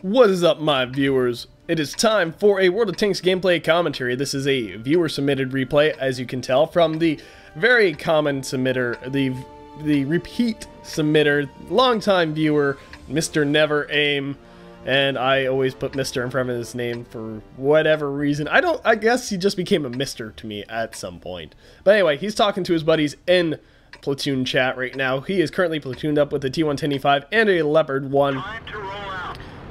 What is up, my viewers? It is time for a World of Tanks gameplay commentary. This is a viewer-submitted replay, as you can tell, from the very common submitter, the repeat submitter, longtime viewer, Mr. Never Aim. And I always put Mr. in front of his name for whatever reason. I guess he just became a Mr. to me at some point. But anyway, he's talking to his buddies in platoon chat right now. He is currently platooned up with a T-110E5 and a Leopard 1.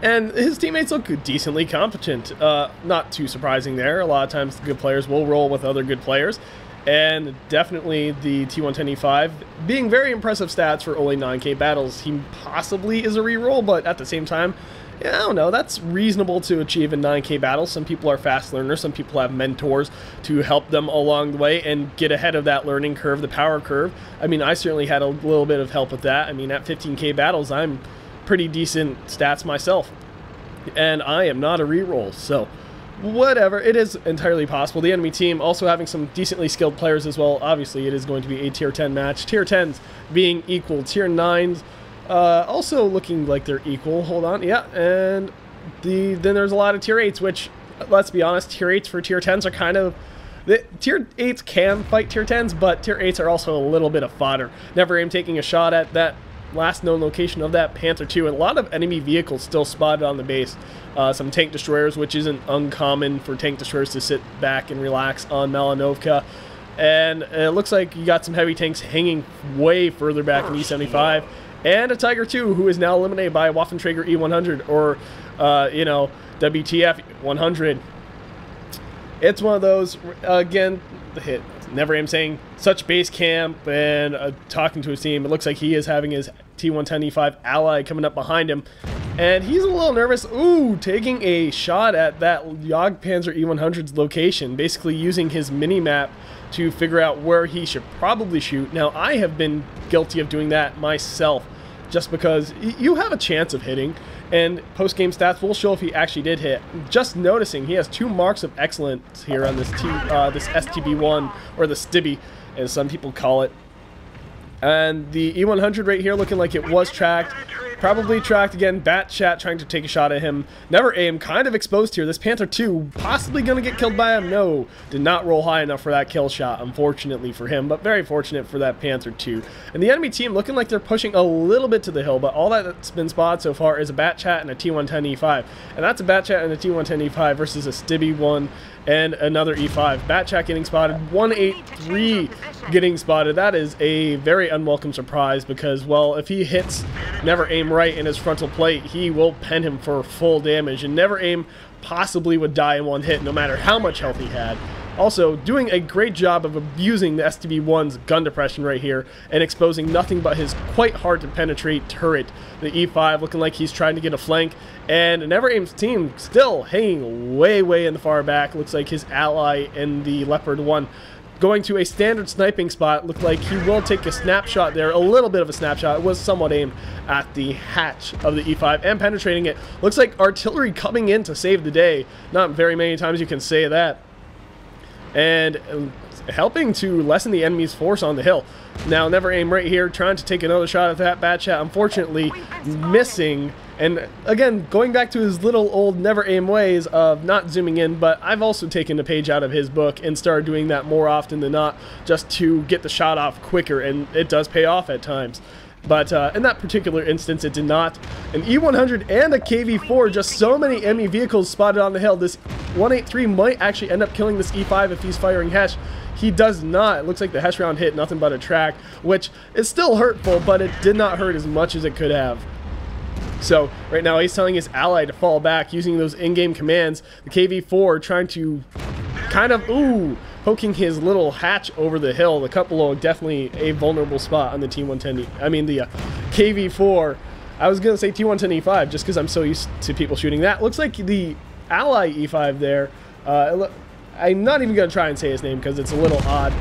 And his teammates look decently competent. Not too surprising there. A lot of times the good players will roll with other good players. And definitely the T-110E5 being very impressive stats for only 9K battles. He possibly is a reroll, but at the same time, yeah, I don't know, that's reasonable to achieve in 9K battles. Some people are fast learners, some people have mentors to help them along the way and get ahead of that learning curve, the power curve. I mean, I certainly had a little bit of help with that. I mean, at 15K battles, I'm pretty decent stats myself, and I am not a reroll, so whatever, it is entirely possible. The enemy team also having some decently skilled players as well. Obviously, it is going to be a tier 10 match. Tier 10s being equal. Tier 9s also looking like they're equal. Hold on, yeah, and then there's a lot of tier 8s, which, let's be honest, tier 8s for tier 10s are kind of... Tier 8s can fight tier 10s, but tier 8s are also a little bit of fodder. Never Aim taking a shot at that last known location of that Panther 2, and a lot of enemy vehicles still spotted on the base. Some tank destroyers, which isn't uncommon for tank destroyers to sit back and relax on Malinovka. And it looks like you got some heavy tanks hanging way further back in E75. And a Tiger 2, who is now eliminated by a Waffenträger E100, or, you know, WTF 100. It's one of those, again, the hit. Never Aim saying such base camp and talking to his team. It looks like he is having his T-110E5 ally coming up behind him, and he's a little nervous. Ooh, taking a shot at that Jagdpanzer E100's location, basically using his mini-map to figure out where he should probably shoot. Now, I have been guilty of doing that myself, just because you have a chance of hitting, and post-game stats will show if he actually did hit. Just noticing, he has 2 marks of excellence here on this this STB-1, or the STB, as some people call it. And the E100 right here looking like it was tracked. Probably tracked again. Bat Chat trying to take a shot at him. Never Aim kind of exposed here. This Panther 2 possibly going to get killed by him. No, did not roll high enough for that kill shot, unfortunately for him, but very fortunate for that Panther 2. And the enemy team looking like they're pushing a little bit to the hill, but all that's been spotted so far is a Bat Chat and a T-110E5. And that's a Bat Chat and a T-110E5 versus a STB-1 and another E5. Bat Chat getting spotted, 183 getting spotted. That is a very unwelcome surprise because, well, if he hits Never Aim right in his frontal plate, he will pen him for full damage, and Never Aim possibly would die in one hit no matter how much health he had. Also, doing a great job of abusing the STB-1's gun depression right here and exposing nothing but his quite hard to penetrate turret. The E5 looking like he's trying to get a flank, and Never Aim's team still hanging way in the far back. Looks like his ally in the Leopard 1 going to a standard sniping spot. Looked like he will take a snapshot there, a little bit of a snapshot. It was somewhat aimed at the hatch of the E5 and penetrating it. Looks like artillery coming in to save the day. Not very many times you can say that. And helping to lessen the enemy's force on the hill. Now, Never Aim right here trying to take another shot at that Bat Chat, unfortunately missing. And again, going back to his little old Never Aim ways of not zooming in, but I've also taken a page out of his book and started doing that more often than not, just to get the shot off quicker, and it does pay off at times. But in that particular instance, it did not. An E100 and a KV-4, just so many enemy vehicles spotted on the hill. This 183 might actually end up killing this E5 if he's firing Hesh. He does not. It looks like the Hesh round hit nothing but a track, which is still hurtful, but it did not hurt as much as it could have. So right now he's telling his ally to fall back using those in-game commands. The KV-4 trying to kind of, poking his little hatch over the hill. The cut below, definitely a vulnerable spot on the T-110. I mean, the KV-4. I was going to say T-110E5 just because I'm so used to people shooting that. Looks like the ally E5 there. I'm not even going to try and say his name because it's a little odd.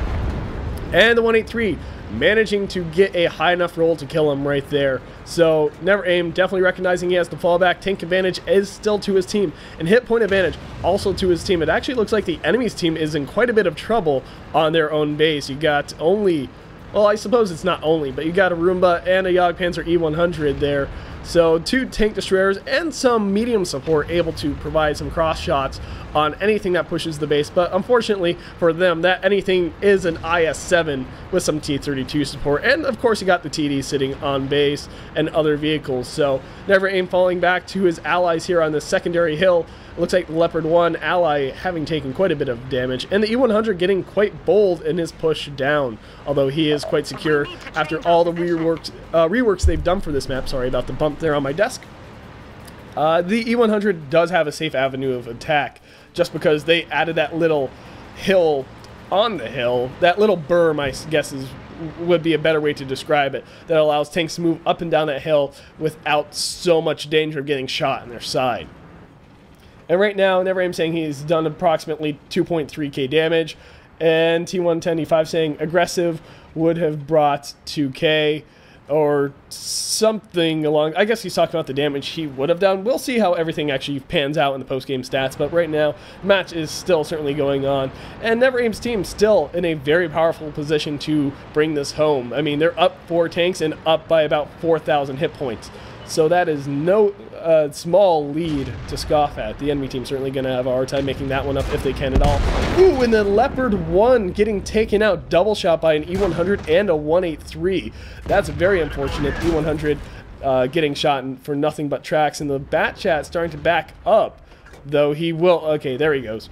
And the 183 managing to get a high enough roll to kill him right there. So Never Aim definitely recognizing he has the fallback. Tank advantage is still to his team, and hit point advantage also to his team. It actually looks like the enemy's team is in quite a bit of trouble on their own base. You got only, well, I suppose it's not only, but you got a Roomba and a Jagdpanzer E100 there So 2 tank destroyers and some medium support able to provide some cross shots on anything that pushes the base, but unfortunately for them, that anything is an IS-7 with some T-32 support, and of course you got the TD sitting on base and other vehicles. So Never Aim falling back to his allies here on the secondary hill. It looks like Leopard 1 ally having taken quite a bit of damage, and the E-100 getting quite bold in his push down, although he is quite secure after all the reworks they've done for this map. Sorry about the bump there on my desk. The E-100 does have a safe avenue of attack, just because they added that little hill on the hill, that little berm, I guess would be a better way to describe it, that allows tanks to move up and down that hill without so much danger of getting shot in their side. And right now, Never Aim saying he's done approximately 2.3k damage, and T110E5 saying aggressive would have brought 2k, or something along. I guess he's talking about the damage he would have done. We'll see how everything actually pans out in the post-game stats, but right now, the match is still certainly going on, and Never Aim's team still in a very powerful position to bring this home. I mean, they're up 4 tanks and up by about 4,000 hit points. So that is no small lead to scoff at. The enemy team's certainly going to have a hard time making that one up if they can at all. Ooh, and the Leopard 1 getting taken out, double shot by an E-100 and a 183. That's very unfortunate. E-100 getting shot for nothing but tracks, and the Bat Chat starting to back up, though he will. Okay, there he goes.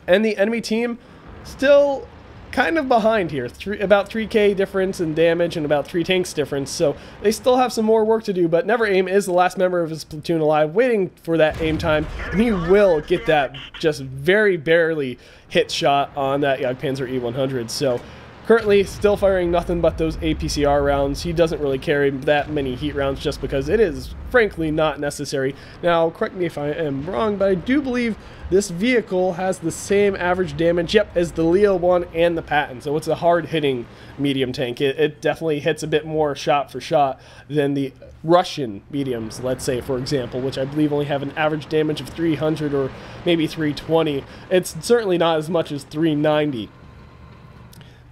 And the enemy team still kind of behind here, about 3k difference in damage and about 3 tanks difference, so they still have some more work to do, but Never Aim is the last member of his platoon alive, waiting for that aim time, and he will get that just very barely hit shot on that Jagdpanzer E-100. So currently still firing nothing but those APCR rounds. He doesn't really carry that many heat rounds just because it is frankly not necessary. Now, correct me if I am wrong, but I do believe this vehicle has the same average damage, yep, as the Leo 1 and the Patton. So it's a hard-hitting medium tank. It definitely hits a bit more shot for shot than the Russian mediums, let's say, for example, which I believe only have an average damage of 300 or maybe 320. It's certainly not as much as 390.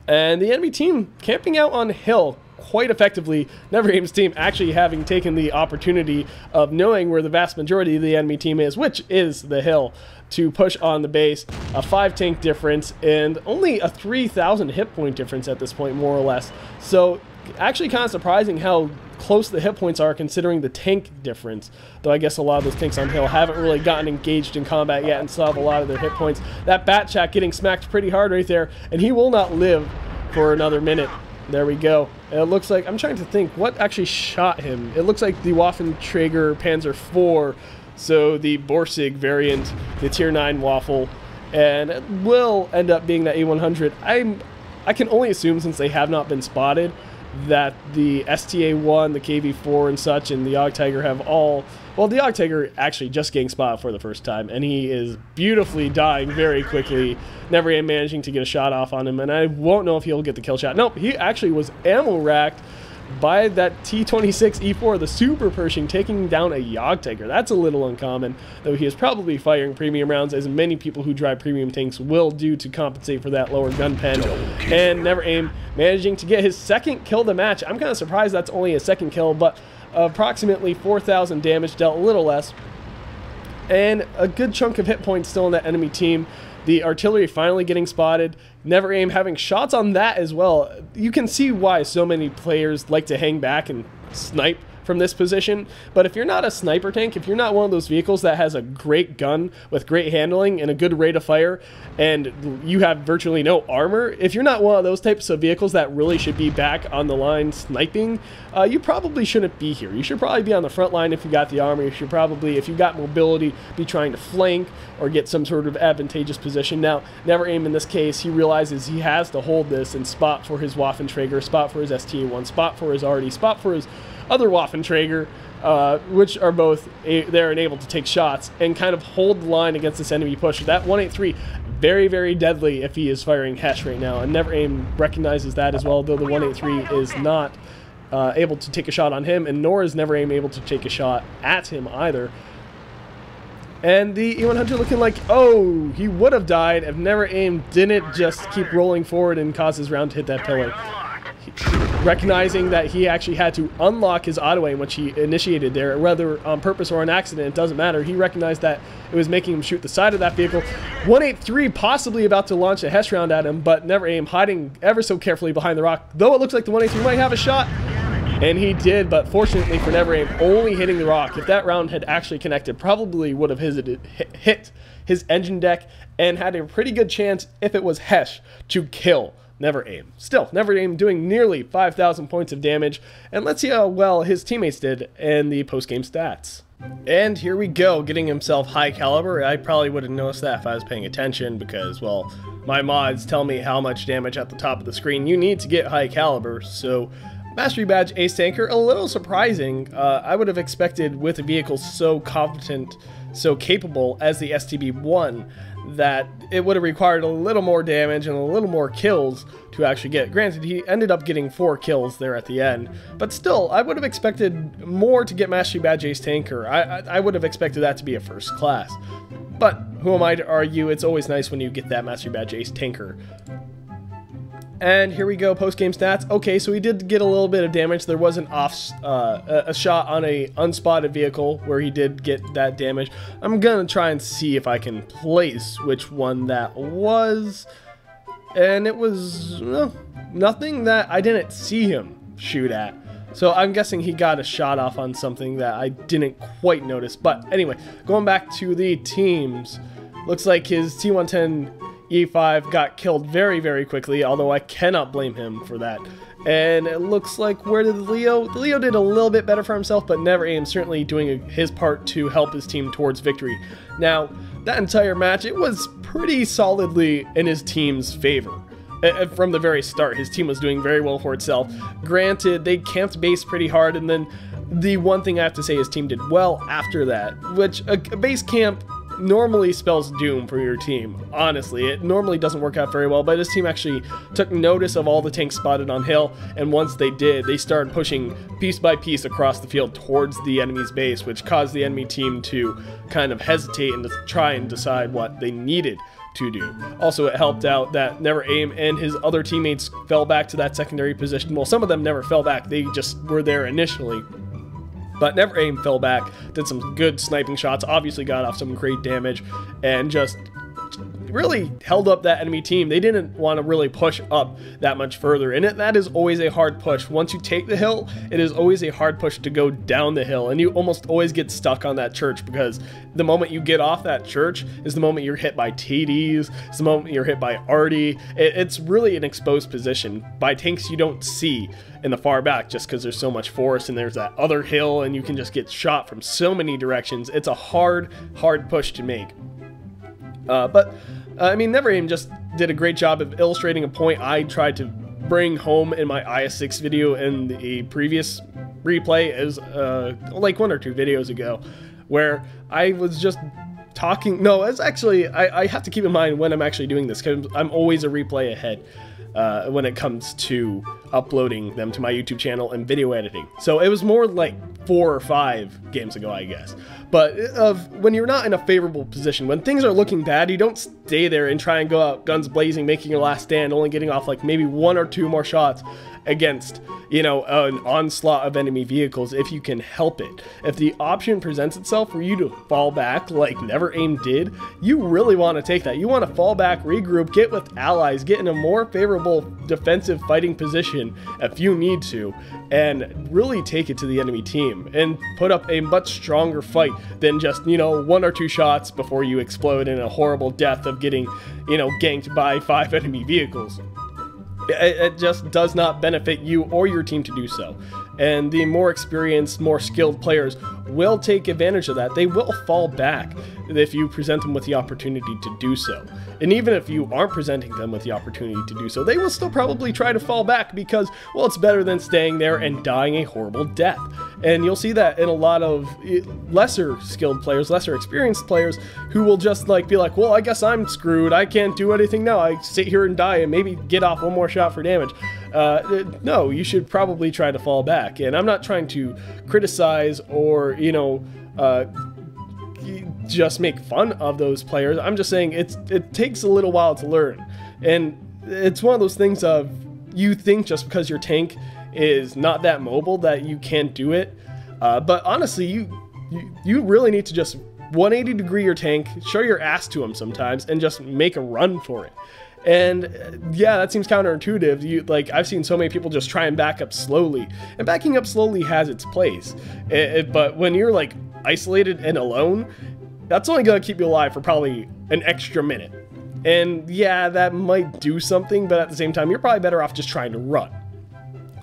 And the enemy team camping out on hill quite effectively. Never Aim's team actually having taken the opportunity of knowing where the vast majority of the enemy team is, which is the hill, to push on the base. A 5 tank difference and only a 3,000 hit point difference at this point, more or less. So actually kind of surprising how close the hit points are considering the tank difference, though I guess a lot of those tanks on hill haven't really gotten engaged in combat yet and still have a lot of their hit points. That Bat Chat getting smacked pretty hard right there, and he will not live for another minute. There we go. And it looks like, I'm trying to think what actually shot him. It looks like the Waffenträger Panzer IV, so the Borsig variant, the Tier 9 Waffle, and it will end up being that A100. I can only assume, since they have not been spotted, that the STA-1, the KV-4 and such, and the Jagdtiger have all... Well, the Jagdtiger actually just getting spotted for the first time, and he is beautifully dying very quickly. Never Aim managing to get a shot off on him, and I won't know if he'll get the kill shot. Nope, he actually was ammo racked by that T-26E4, the Super Pershing, taking down a Jagdtiger. That's a little uncommon, though he is probably firing premium rounds, as many people who drive premium tanks will do to compensate for that lower gun pen. And Never Aim managing to get his second kill of the match. I'm kind of surprised that's only a second kill, but approximately 4,000 damage, dealt a little less, and a good chunk of hit points still in that enemy team. The artillery finally getting spotted. Never Aim having shots on that as well. You can see why so many players like to hang back and snipe from this position, but if you're not a sniper tank, if you're not one of those vehicles that has a great gun with great handling and a good rate of fire, and you have virtually no armor, if you're not one of those types of vehicles that really should be back on the line sniping, you probably shouldn't be here. You should probably be on the front line if you got the armor. You should probably, if you got mobility, be trying to flank or get some sort of advantageous position. Now, Never Aim in this case, he realizes he has to hold this and spot for his Waffenträger, spot for his STA-1, spot for his Arty, spot for his other Waffenträger, which are both there and able to take shots and kind of hold the line against this enemy push. That 183, very, very deadly if he is firing Hesh right now, and Never Aim recognizes that as well, though the 183 is not able to take a shot on him, and nor is Never Aim able to take a shot at him either. And the E100 looking like, oh, he would have died if Never Aim didn't just keep rolling forward and cause his round to hit that pillar. recognizing that he actually had to unlock his auto aim, which he initiated there, whether on purpose or on accident, it doesn't matter. He recognized that it was making him shoot the side of that vehicle. 183 possibly about to launch a Hesh round at him, but Never Aim hiding ever so carefully behind the rock, though it looks like the 183 might have a shot. And he did, but fortunately for Never Aim, only hitting the rock. If that round had actually connected, probably would have hit his engine deck and had a pretty good chance, if it was Hesh, to kill Never Aim. Still, Never Aim doing nearly 5,000 points of damage, and let's see how well his teammates did in the post-game stats. And here we go, getting himself high caliber. I probably would have noticed that if I was paying attention because, well, my mods tell me how much damage at the top of the screen you need to get high caliber, so Mastery Badge Ace Tanker, a little surprising. I would have expected with a vehicle so competent, so capable as the STB-1 that it would have required a little more damage and a little more kills to actually get. Granted, he ended up getting 4 kills there at the end, but still, I would have expected more to get Mastery Badge Ace Tanker. I would have expected that to be a first class. But who am I to argue? It's always nice when you get that Mastery Badge Ace Tanker. And here we go, post-game stats. Okay, so he did get a little bit of damage. There was an a shot on a unspotted vehicle where he did get that damage. I'm gonna try and see if I can place which one that was. And it was nothing that I didn't see him shoot at. So I'm guessing he got a shot off on something that I didn't quite notice. But anyway, going back to the teams. Looks like his T110 E5 got killed very, very quickly, although I cannot blame him for that. And it looks like, where did Leo? Leo did a little bit better for himself, but Never Aim certainly doing his part to help his team towards victory. Now, that entire match, it was pretty solidly in his team's favor. From the very start, his team was doing very well for itself. Granted, they camped base pretty hard, and then the one thing I have to say his team did well after that, which a base camp normally spells doom for your team. Honestly, it normally doesn't work out very well, but his team actually took notice of all the tanks spotted on hill, and once they did, they started pushing piece by piece across the field towards the enemy's base, which caused the enemy team to kind of hesitate and to try and decide what they needed to do. Also, it helped out that Never Aim and his other teammates fell back to that secondary position. Well, some of them never fell back, they just were there initially. But Never Aim fell back, did some good sniping shots, obviously got off some great damage, and just really held up that enemy team. They didn't want to really push up that much further, and that is always a hard push. Once you take the hill, it is always a hard push to go down the hill, and you almost always get stuck on that church, because the moment you get off that church is the moment you're hit by TDs, it's the moment you're hit by Arty. It's really an exposed position by tanks you don't see in the far back, just because there's so much forest and there's that other hill and you can just get shot from so many directions. It's a hard push to make. I mean, Never Aim just did a great job of illustrating a point I tried to bring home in my IS-6 video in the previous replay, as like 1 or 2 videos ago, where I was just talking. No, it's actually, I have to keep in mind when I'm actually doing this, because I'm always a replay ahead when it comes to uploading them to my YouTube channel and video editing. So it was more like 4 or 5 games ago, I guess. But when you're not in a favorable position, when things are looking bad, you don't stay there and try and go out guns blazing, making your last stand, only getting off like maybe 1 or 2 more shots against, you know, an onslaught of enemy vehicles if you can help it. If the option presents itself for you to fall back like Never Aim did, you really want to take that. You want to fall back, regroup, get with allies, get in a more favorable defensive fighting position if you need to, and really take it to the enemy team and put up a much stronger fight than just, you know, 1 or 2 shots before you explode in a horrible death of getting, you know, ganked by 5 enemy vehicles. It just does not benefit you or your team to do so. And the more experienced, more skilled players will take advantage of that. They will fall back if you present them with the opportunity to do so. And even if you aren't presenting them with the opportunity to do so, they will still probably try to fall back because, well, it's better than staying there and dying a horrible death. And you'll see that in a lot of lesser skilled players, lesser experienced players, who will just like be like, well, I guess I'm screwed. I can't do anything now. I sit here and die and maybe get off 1 more shot for damage. No, you should probably try to fall back. And I'm not trying to criticize or, you know, just make fun of those players. I'm just saying it takes a little while to learn. And it's one of those things of, you think just because your tank is not that mobile that you can't do it. But honestly, you really need to just 180 degree your tank, show your ass to him sometimes, and just make a run for it. And yeah, that seems counterintuitive. Like, I've seen so many people just try and back up slowly, and backing up slowly has its place. But when you're like isolated and alone, that's only gonna keep you alive for probably an extra minute. And yeah, that might do something, but at the same time, you're probably better off just trying to run.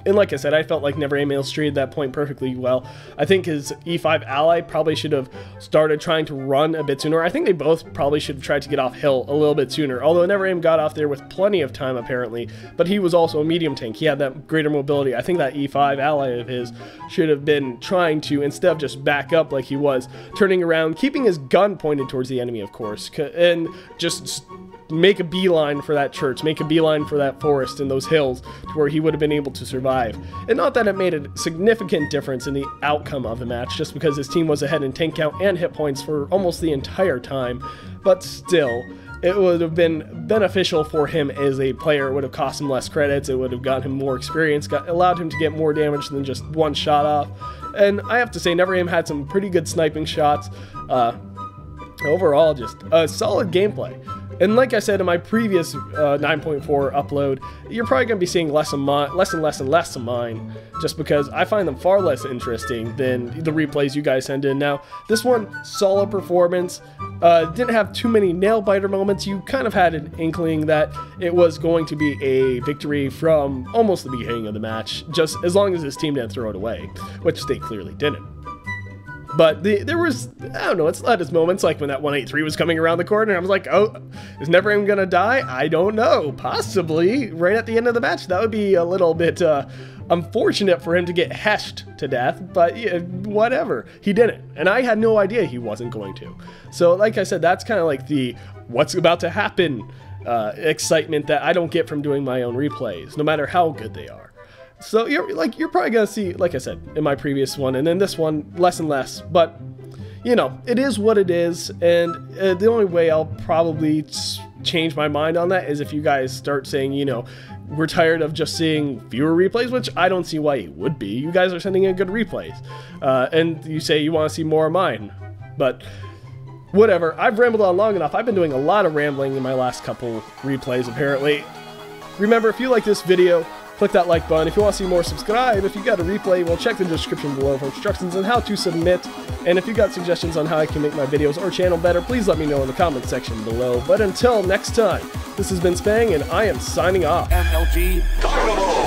And like I said, I felt like Never Aim illustrated that point perfectly well. I think his E5 ally probably should have started trying to run a bit sooner. I think they both probably should have tried to get off hill a little bit sooner, although Never Aim got off there with plenty of time apparently, but he was also a medium tank. He had that greater mobility. I think that E5 ally of his should have been trying to, instead of just back up like he was, turning around, keeping his gun pointed towards the enemy, of course, and just make a beeline for that church, make a beeline for that forest and those hills to where he would have been able to survive. And not that it made a significant difference in the outcome of the match, just because his team was ahead in tank count and hit points for almost the entire time, but still, it would have been beneficial for him as a player. It would have cost him less credits, it would have gotten him more experience, allowed him to get more damage than just one shot off. And I have to say, Never Aim had some pretty good sniping shots. Overall, just a solid gameplay. And like I said in my previous 9.4 upload, you're probably going to be seeing less and less of mine, just because I find them far less interesting than the replays you guys send in. Now, this one, solid performance, didn't have too many nail-biter moments. You kind of had an inkling that it was going to be a victory from almost the beginning of the match, just as long as his team didn't throw it away, which they clearly didn't. But there was, I don't know, it's led his moments, like when that 183 was coming around the corner, and I was like, oh, is Never Aim gonna die? I don't know. Possibly, right at the end of the match. That would be a little bit unfortunate for him to get heshed to death, but yeah, whatever. He didn't, and I had no idea he wasn't going to. So, like I said, that's kind of like the what's about to happen excitement that I don't get from doing my own replays, no matter how good they are. So you're probably gonna see, like I said, in my previous one, and then this one, less and less, but you know, it is what it is, and the only way I'll probably change my mind on that is if you guys start saying, you know, we're tired of just seeing fewer replays, which I don't see why you would be. You guys are sending in good replays, and you say you want to see more of mine, but whatever. I've rambled on long enough. I've been doing a lot of rambling in my last couple replays, apparently. Remember, if you like this video, click that like button. If you want to see more, subscribe. If you got a replay, well, check the description below for instructions on how to submit. And if you got suggestions on how I can make my videos or channel better, please let me know in the comment section below. But until next time, this has been Spang, and I am signing off. MLG,